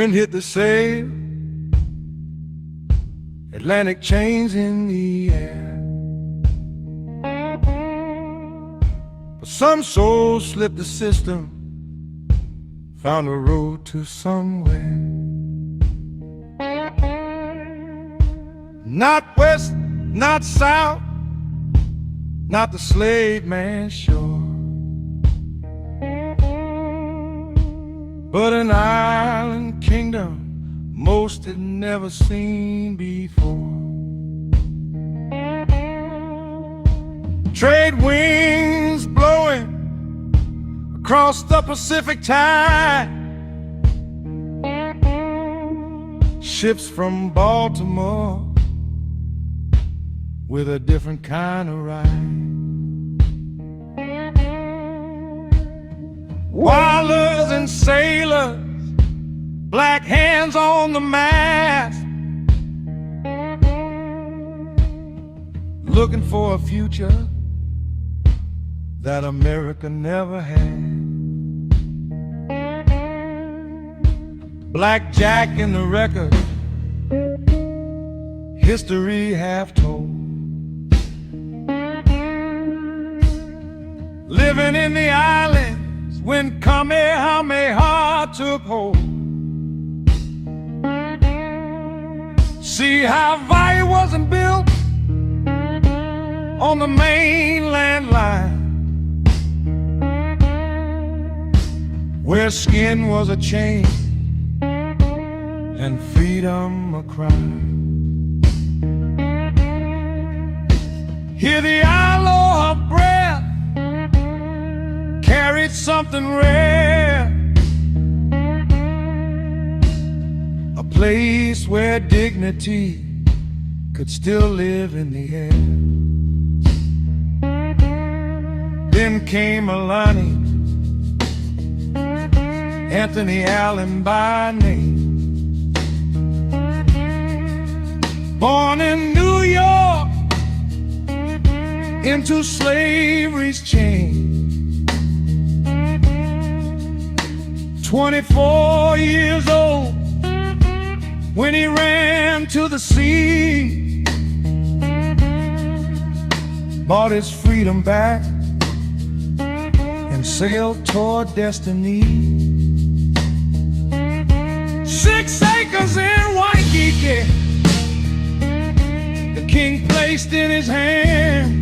Wind hit the sail, Atlantic chains in the air. But some soul slipped the system, found a road to somewhere. Not west, not south, not the slave man's shore, but an island kingdom most had never seen before. Trade winds blowing across the Pacific tide, ships from Baltimore with a different kind of ride. Whalers and sailors, black hands on the mast, looking for a future that America never had. Blackjack in the record, history half told. Living in the islands when Kamehameha took hold. See how Hawaii wasn't built on the mainland line, where skin was a chain and freedom a crime. Here the aloha breath carried something rare, a place where dignity could still live in the air. Then came Alani, Anthony Allen by name, born in New York into slavery's chain. 24 years old when he ran to the sea, bought his freedom back and sailed toward destiny. 6 acres in Waikīkī, the king placed in his hand,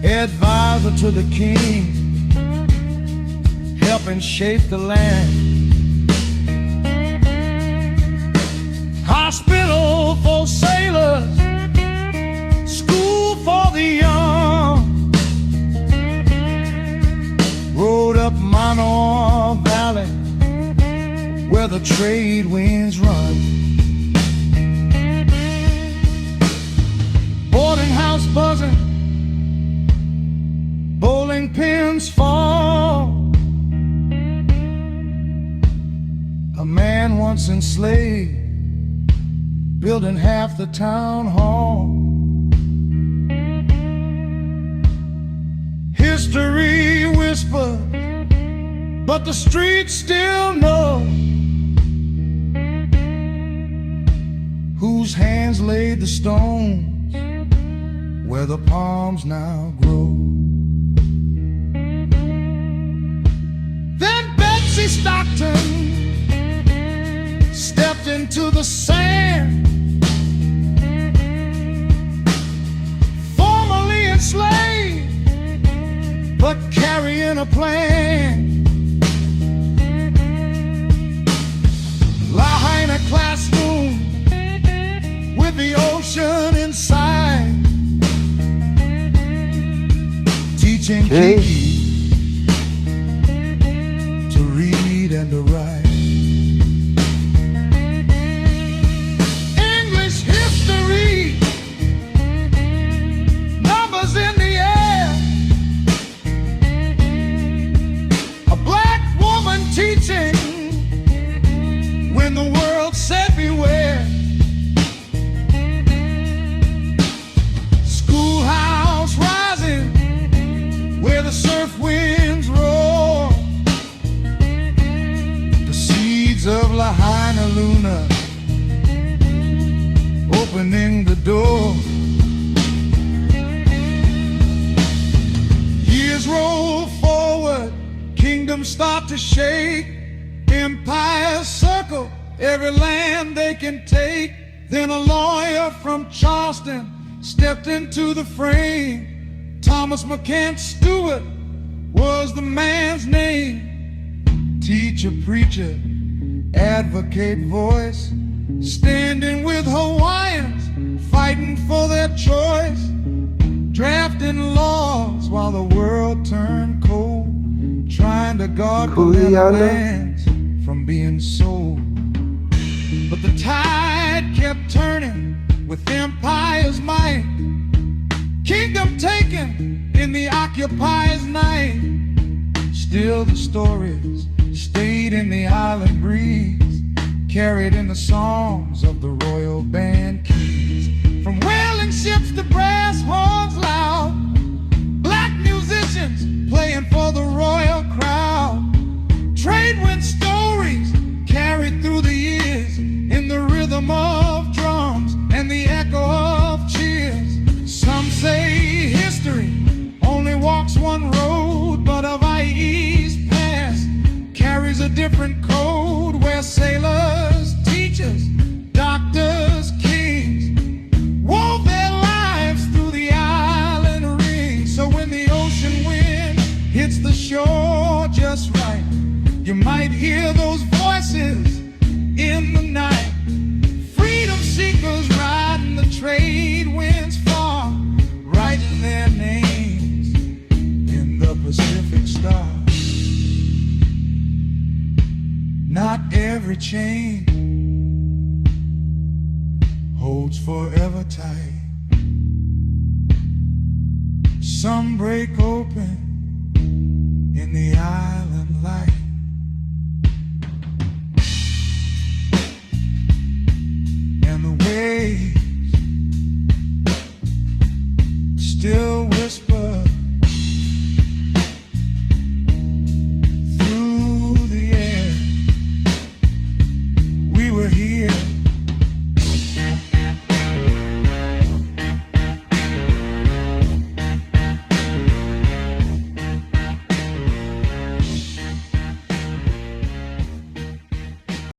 advisor to the king, helping shape the land. Hospital for sailors, school for the young, rode up Manoa Valley where the trade winds run. Boarding house buzzing, bowling pins fall. A man once enslaved, building half the town hall. History whispers, but the streets still know whose hands laid the stones where the palms now grow. Then Betsy Stockton stepped into the sand, formerly enslaved, but carrying a plan. Lahaina classroom with the ocean inside, teaching Kiki to read and to write. When the world said beware, schoolhouse rising where the opening the door. Years roll forward, kingdoms start to shake, empires circle every land they can take. Then a lawyer from Charleston stepped into the frame. Thomas McCann Stewart was the man's name. Teacher, preacher, advocate, voice, standing with Hawaiians, fighting for their choice, drafting laws while the world turned cold, trying to guard their lands from being sold. But the tide kept turning with empire's might, kingdom taken in the occupier's night. Still the stories stayed in the island breeze, carried in the songs of the royal band keys. From whaling ships to brass horns loud, black musicians playing for the royal crowd. Trade wind stories carried through the years in the rhythm of drums and the echo of cheers. Some say history only walks one road, but Hawaii's past carries a different code, where sailors, teachers, doctors, kings wove their lives through the island ring. So when the ocean wind hits the shore just right, you might hear those voices in the night. Freedom seekers riding the trade winds far, writing their names in the Pacific Star. Not every chain holds forever tight. Some break open in the island light. And the waves still whisper through the air. We were here